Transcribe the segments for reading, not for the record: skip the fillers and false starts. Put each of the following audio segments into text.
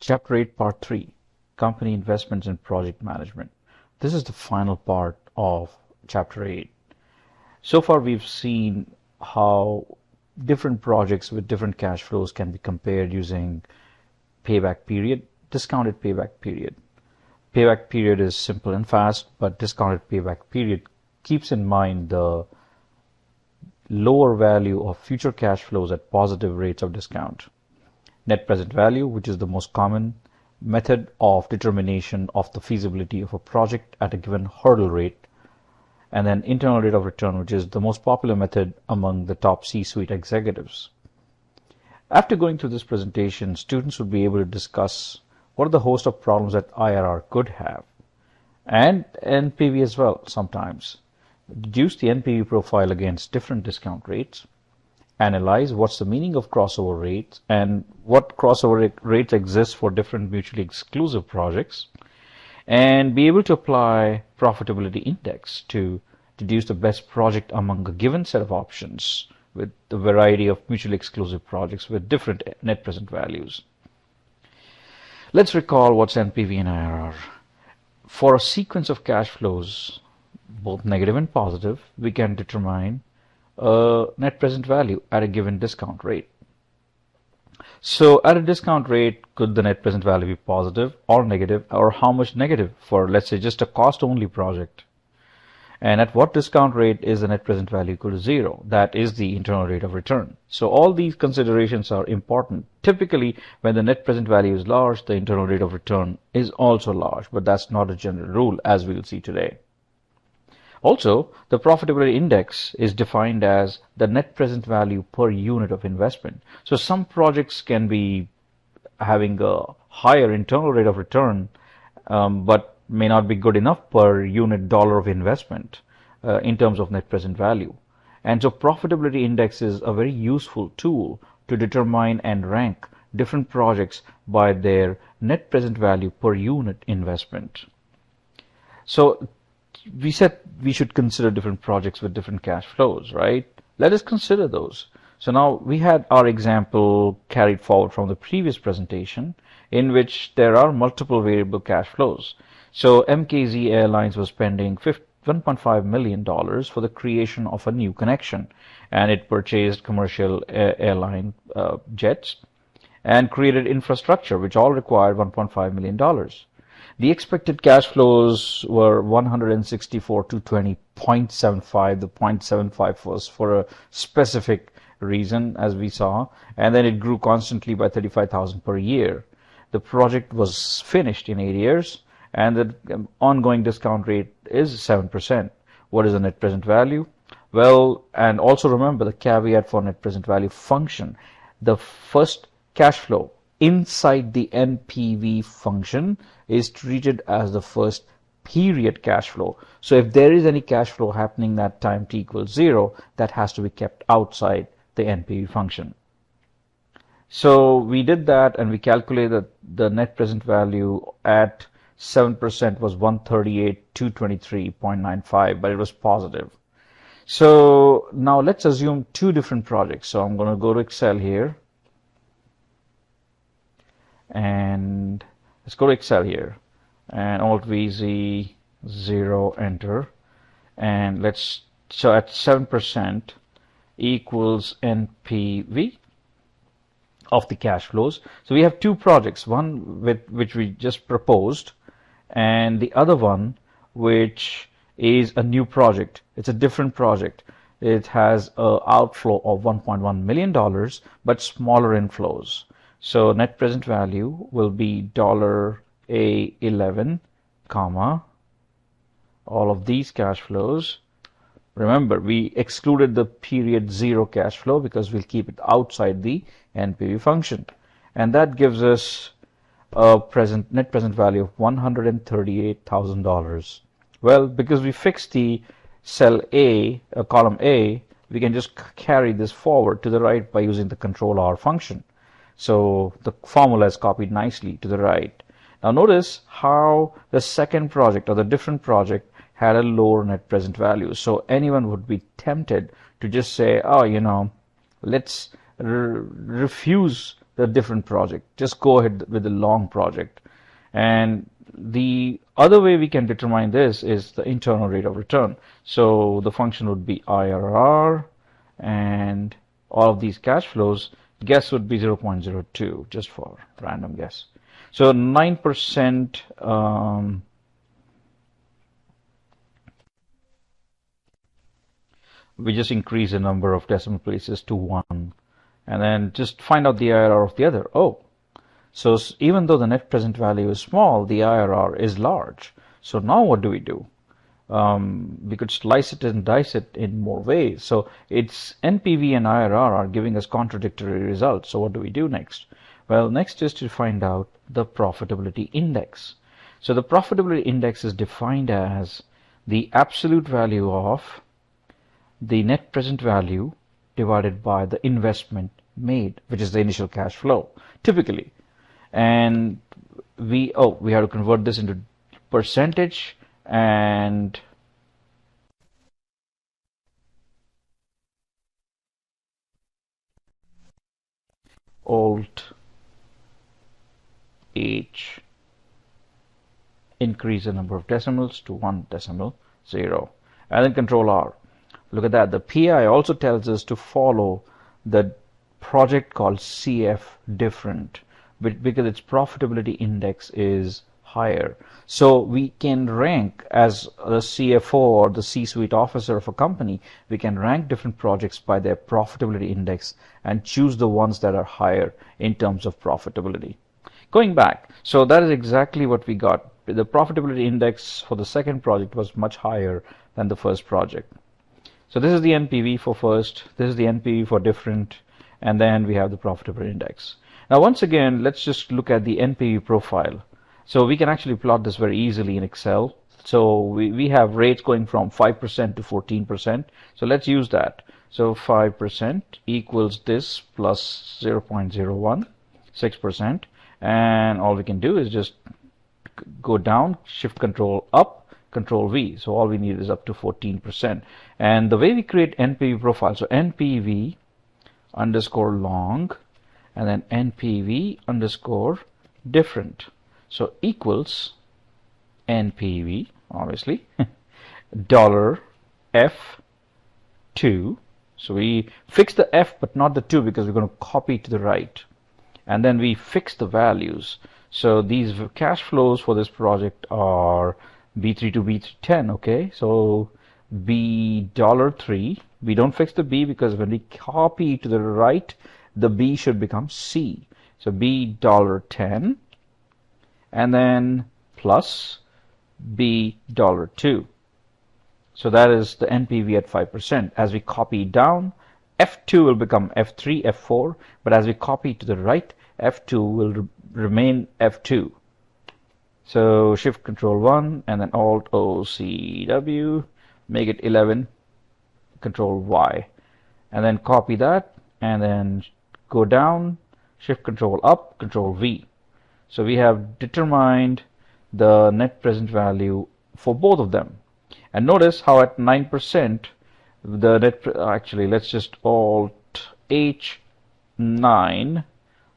Chapter 8, Part 3, Company Investments and Project Management. This is the final part of Chapter 8. So far we've seen how different projects with different cash flows can be compared using payback period, discounted payback period. Payback period is simple and fast, but discounted payback period keeps in mind the lower value of future cash flows at positive rates of discount. Net present value, which is the most common method of determination of the feasibility of a project at a given hurdle rate, and then internal rate of return, which is the most popular method among the top C-suite executives. After going through this presentation, students would be able to discuss what are the host of problems that IRR could have, and NPV as well sometimes. Deduce the NPV profile against different discount rates, analyze what's the meaning of crossover rates and what crossover rates exist for different mutually exclusive projects, and be able to apply Profitability Index to deduce the best project among a given set of options with the variety of mutually exclusive projects with different net present values. Let's recall what's NPV and IRR. For a sequence of cash flows, both negative and positive, we can determine net present value at a given discount rate. So at a discount rate, could the net present value be positive or negative, or how much negative for, let's say, just a cost-only project? And at what discount rate is the net present value equal to zero? That is the internal rate of return. So all these considerations are important. Typically, when the net present value is large, the internal rate of return is also large, but that's not a general rule, as we'll see today. Also, the profitability index is defined as the net present value per unit of investment. So some projects can be having a higher internal rate of return, but may not be good enough per unit dollar of investment in terms of net present value. And so profitability index is a very useful tool to determine and rank different projects by their net present value per unit investment. So we said we should consider different projects with different cash flows, right? Let us consider those. So now we had our example carried forward from the previous presentation in which there are multiple variable cash flows. So MKZ Airlines was spending $1.5 million for the creation of a new connection, and it purchased commercial airline jets and created infrastructure which all required $1.5 million. The expected cash flows were 164 to 20.75. The 0.75 was for a specific reason, as we saw, and then it grew constantly by 35,000 per year. The project was finished in 8 years, and the ongoing discount rate is 7%. What is the net present value? Well, and also remember the caveat for net present value function. The first cash flow inside the NPV function is treated as the first period cash flow. So if there is any cash flow happening that time t equals 0, that has to be kept outside the NPV function. So we did that and we calculated the net present value at 7% was 138,223.95, but it was positive. So now let's assume two different projects. So I'm going to go to Excel here. And let's go to Excel here and Alt VZ 0 enter, and so at 7% equals NPV of the cash flows. So we have two projects, one which we just proposed and the other one which is a new project. It's a different project. It has an outflow of $1.1 million but smaller inflows. So net present value will be $A11, comma, all of these cash flows. Remember, we excluded the period 0 cash flow because we'll keep it outside the NPV function. And that gives us a net present value of $138,000. Well, because we fixed the cell A, column A, we can just carry this forward to the right by using the control R function. So the formula is copied nicely to the right. Now notice how the second project or the different project had a lower net present value. So anyone would be tempted to just say, oh, let's refuse the different project. Just go ahead with the long project. And the other way we can determine this is the internal rate of return. So the function would be IRR, and all of these cash flows, guess would be 0.02, just for random guess. So 9%, we just increase the number of decimal places to 1, and then just find out the IRR of the other. Oh, so even though the net present value is small, the IRR is large. So now what do? We could slice it and dice it in more ways. So it's NPV and IRR are giving us contradictory results. So what do we do next? Well, next is to find out the profitability index. So the profitability index is defined as the absolute value of the net present value divided by the investment made, which is the initial cash flow, typically. And we have to convert this into percentage, and Alt H, increase the number of decimals to 1.0, and then Control R. Look at that. The PI also tells us to follow the project called CF different, because its profitability index is higher. So we can rank as the CFO or the C-suite officer of a company. We can rank different projects by their profitability index and choose the ones that are higher in terms of profitability. Going back, so that is exactly what we got. The profitability index for the second project was much higher than the first project. So this is the NPV for first, this is the NPV for different, and then we have the profitability index. Now once again, let's just look at the NPV profile. So we can actually plot this very easily in Excel. So we have rates going from 5% to 14%. So let's use that. So 5% equals this plus 0.01, 6%. And all we can do is just go down, Shift Control up, Control V. So all we need is up to 14%. And the way we create NPV profile, so NPV underscore long, and then NPV underscore different. So equals NPV, obviously, dollar F2. So we fix the F but not the 2 because we're going to copy to the right. And then we fix the values. So these cash flows for this project are B3 to B10, okay? So B $3. We don't fix the B because when we copy to the right, the B should become C. So B $10, and then plus B $2. So that is the NPV at 5%. As we copy down, F2 will become F3, F4, but as we copy to the right, F2 will remain F2. So Shift Control 1 and then Alt O C W, make it 11, Control Y, and then copy that and then go down, Shift Control up, Control V. So we have determined the net present value for both of them. And notice how at 9%, the net, actually let's just Alt H9,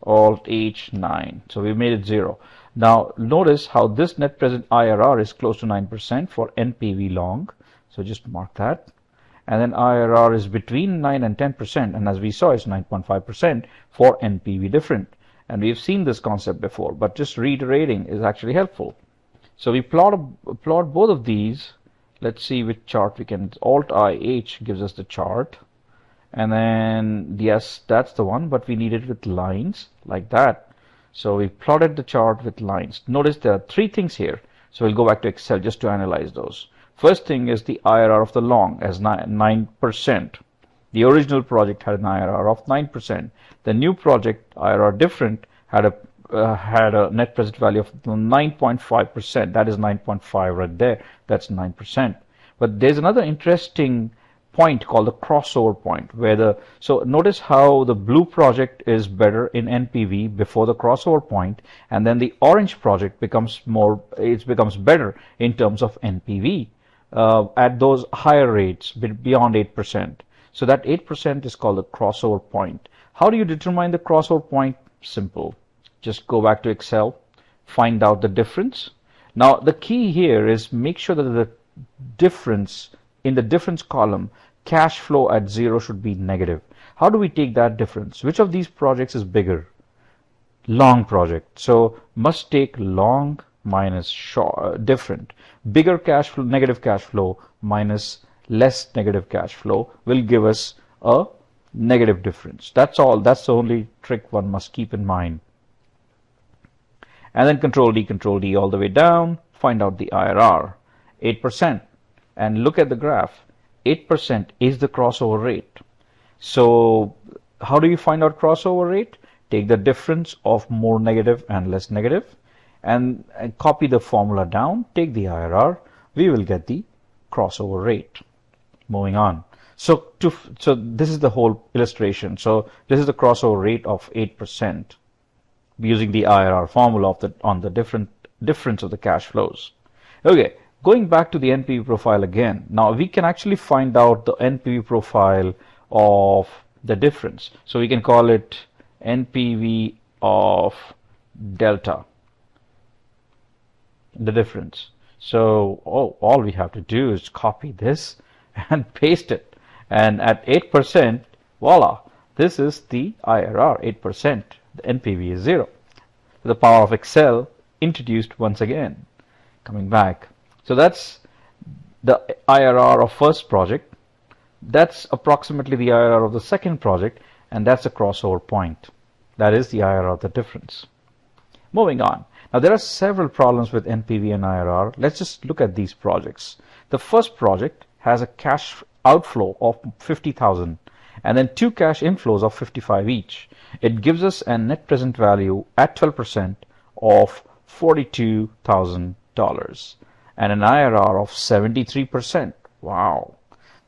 Alt H9. So we made it 0. Now notice how this net present IRR is close to 9% for NPV long. So just mark that. And then IRR is between 9 and 10%. And as we saw, it's 9.5% for NPV different. And we've seen this concept before, but just reiterating is actually helpful. So we plot both of these. Let's see which chart we can. Alt IH gives us the chart. And then, yes, that's the one, but we need it with lines like that. So we plotted the chart with lines. Notice there are 3 things here. So we'll go back to Excel just to analyze those. First thing is the IRR of the long as 9%. The original project had an IRR of 9%. The new project, IRR different, had a net present value of 9.5%. That is 9.5 right there. That's 9%. But there's another interesting point called the crossover point, where so notice how the blue project is better in NPV before the crossover point, and then the orange project becomes better in terms of NPV at those higher rates beyond 8%. So that 8% is called the crossover point. How do you determine the crossover point? simple. Just go back to Excel, find out the difference. Now the key here is make sure that the difference in the difference column, cash flow at 0 should be negative. How do we take that difference? Which of these projects is bigger? Long project. So must take long minus short, different. Bigger cash flow, negative cash flow minus less negative cash flow will give us a negative difference. That's all. That's the only trick one must keep in mind. And then Control D all the way down, find out the IRR, 8%. And look at the graph. 8% is the crossover rate. So how do you find out crossover rate? Take the difference of more negative and less negative and copy the formula down, take the IRR, we will get the crossover rate. Moving on. So this is the whole illustration. So this is the crossover rate of 8% using the IRR formula on the difference of the cash flows. Okay, going back to the NPV profile again. Now we can actually find out the NPV profile of the difference. So we can call it NPV of delta, the difference. So all we have to do is copy this and paste it. And at 8%, voila, this is the IRR, 8%. The NPV is 0. The power of Excel introduced once again. Coming back. So that's the IRR of first project. That's approximately the IRR of the second project. And that's the crossover point. That is the IRR of the difference. Moving on. Now there are several problems with NPV and IRR. Let's just look at these projects. The first project has a cash outflow of 50,000 and then 2 cash inflows of 55 each. It gives us a net present value at 12% of $42,000 and an IRR of 73%. Wow.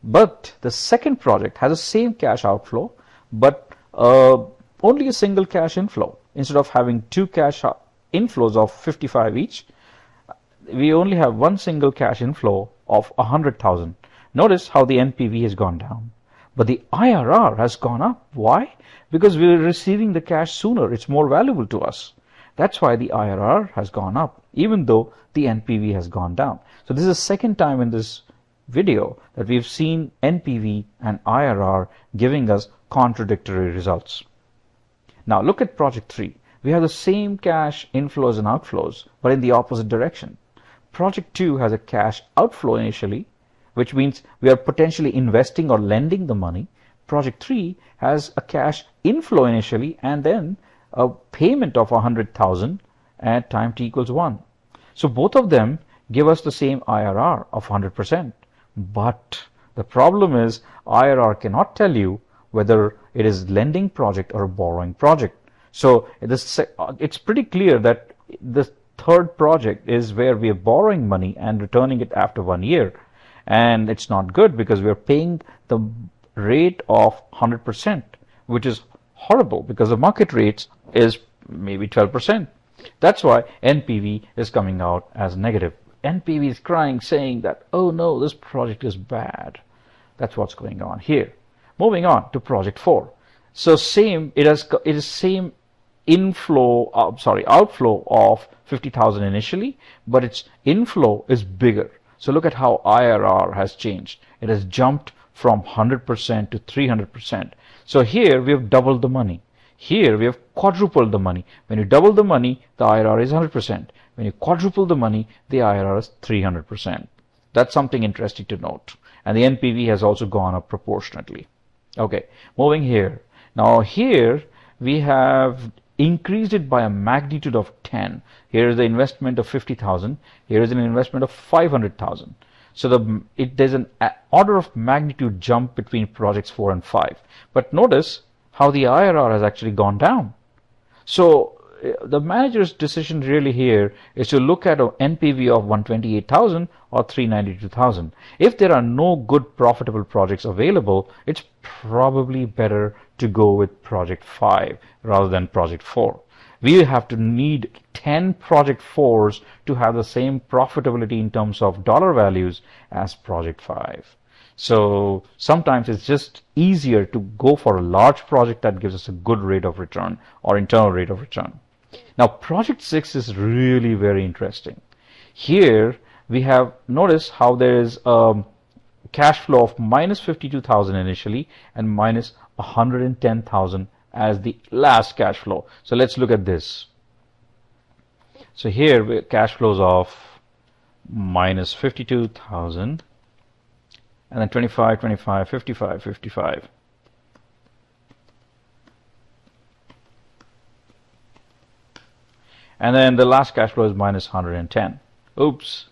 But the second project has the same cash outflow but only a single cash inflow. Instead of having 2 cash inflows of 55 each, we only have one single cash inflow of 100,000. Notice how the NPV has gone down, but the IRR has gone up. Why? Because we're receiving the cash sooner. It's more valuable to us. That's why the IRR has gone up, even though the NPV has gone down. So this is the second time in this video that we've seen NPV and IRR giving us contradictory results. Now look at project 3. We have the same cash inflows and outflows, but in the opposite direction. Project 2 has a cash outflow initially, which means we are potentially investing or lending the money. Project 3 has a cash inflow initially and then a payment of 100,000 at time t equals 1. So both of them give us the same IRR of 100%. But the problem is IRR cannot tell you whether it is lending project or a borrowing project. So it's pretty clear that the third project is where we are borrowing money and returning it after 1 year. And it's not good because we are paying the rate of 100%, which is horrible because the market rates is maybe 12%. That's why NPV is coming out as negative. NPV is crying, saying that, oh no, this project is bad. That's what's going on here. Moving on to project 4. So it is same outflow of 50,000 initially, but its inflow is bigger. So look at how IRR has changed. It has jumped from 100% to 300%. So here we have doubled the money. Here we have quadrupled the money. When you double the money, the IRR is 100%. When you quadruple the money, the IRR is 300%. That's something interesting to note. And the NPV has also gone up proportionately. Okay, moving here. Now here we have increased it by a magnitude of 10. Here is the investment of 50,000. Here is an investment of 500,000. So there's an order of magnitude jump between projects 4 and 5. But notice how the IRR has actually gone down. So the manager's decision really here is to look at an NPV of 128,000 or 392,000. If there are no good profitable projects available, it's probably better to go with project 5 rather than project 4. We have to need 10 project 4s to have the same profitability in terms of dollar values as project 5. So sometimes it's just easier to go for a large project that gives us a good rate of return or internal rate of return. Now, project 6 is really very interesting. Here we have, notice how there is a cash flow of minus 52,000 initially and minus 110,000 as the last cash flow. So let's look at this. So here we cash flows of minus 52,000 and then 25, 25, 55, 55. And then the last cash flow is minus 110. Oops,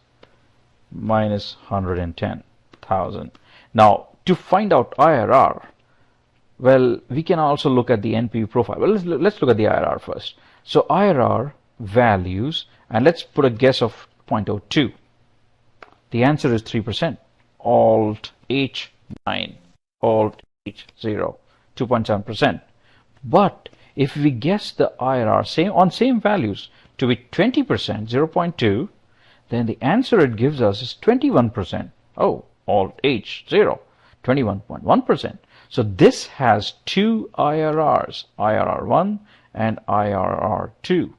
minus 110,000. Now, to find out IRR, well, we can also look at the NPV profile. Well, let's look at the IRR first. So IRR values, and let's put a guess of 0.02. The answer is 3%. Alt H9, Alt H0, 2.7%. But if we guess the IRR same values to be 20%, 0.2, then the answer it gives us is 21%. Oh, Alt H0, 21.1%. So this has two IRRs, IRR1 and IRR2.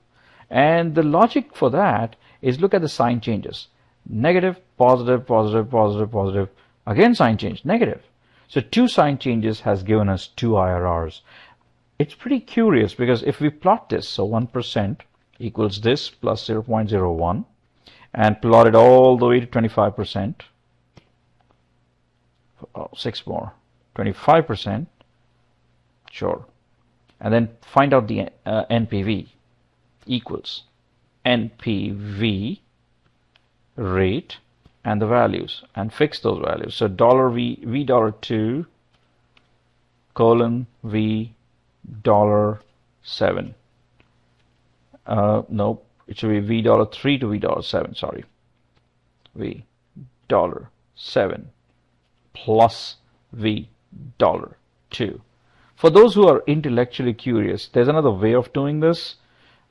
And the logic for that is look at the sign changes. Negative, positive, positive, positive, positive. Again sign change, negative. So two sign changes has given us two IRRs. It's pretty curious because if we plot this, so 1% equals this plus 0.01 and plot it all the way to 25%. Oh, 6 more. 25%. Sure. And then find out the NPV equals NPV rate and the values and fix those values. So $V $2 colon V $7. Nope, it should be V $3 to V $7. Sorry, V $7 plus V $2. For those who are intellectually curious, there's another way of doing this.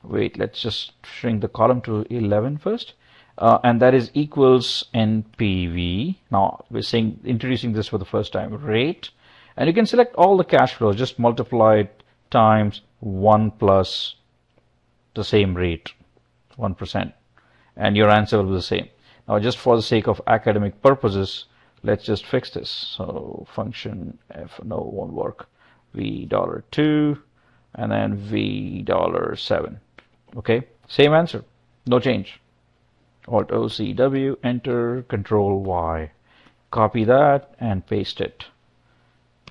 Wait, let's just shrink the column to 11 first. And that is equals NPV. Now we're introducing this for the first time, rate, and you can select all the cash flows, just multiply it times 1 plus the same rate, 1%, and your answer will be the same. Now just for the sake of academic purposes, let's just fix this. So function f, no, it won't work, V $2 and then V $7. Okay, same answer, no change. Alt O C W, enter, Control Y. Copy that and paste it.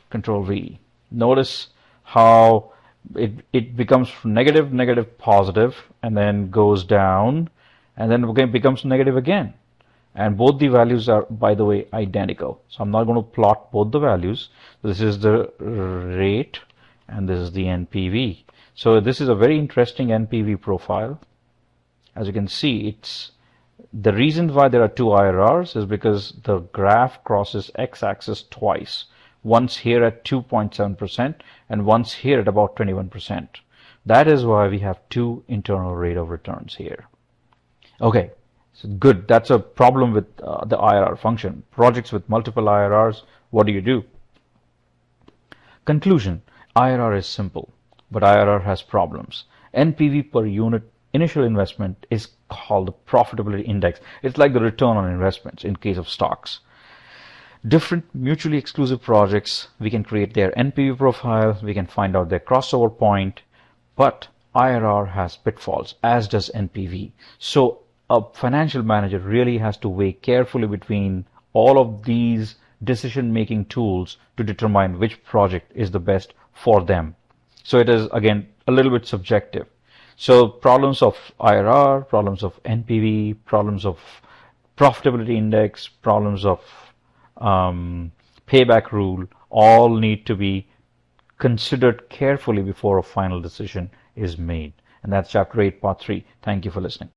Control V. Notice how it becomes negative, negative, positive, and then goes down, and then again becomes negative again. And both the values are, by the way, identical. So I'm not going to plot both the values. This is the rate, and this is the NPV. So this is a very interesting NPV profile. As you can see, it's the reason why there are two IRRs is because the graph crosses x-axis twice. Once here at 2.7% and once here at about 21%. That is why we have two internal rate of returns here. Okay, so good. That's a problem with the IRR function. Projects with multiple IRRs, what do you do? Conclusion, IRR is simple, but IRR has problems. NPV per unit initial investment is called the profitability index. It's like the return on investments in case of stocks. Different mutually exclusive projects, we can create their NPV profile, we can find out their crossover point, but IRR has pitfalls, as does NPV. So a financial manager really has to weigh carefully between all of these decision-making tools to determine which project is the best for them. So it is, again, a little bit subjective. So problems of IRR, problems of NPV, problems of profitability index, problems of payback rule, all need to be considered carefully before a final decision is made. And that's Chapter 8, Part 3. Thank you for listening.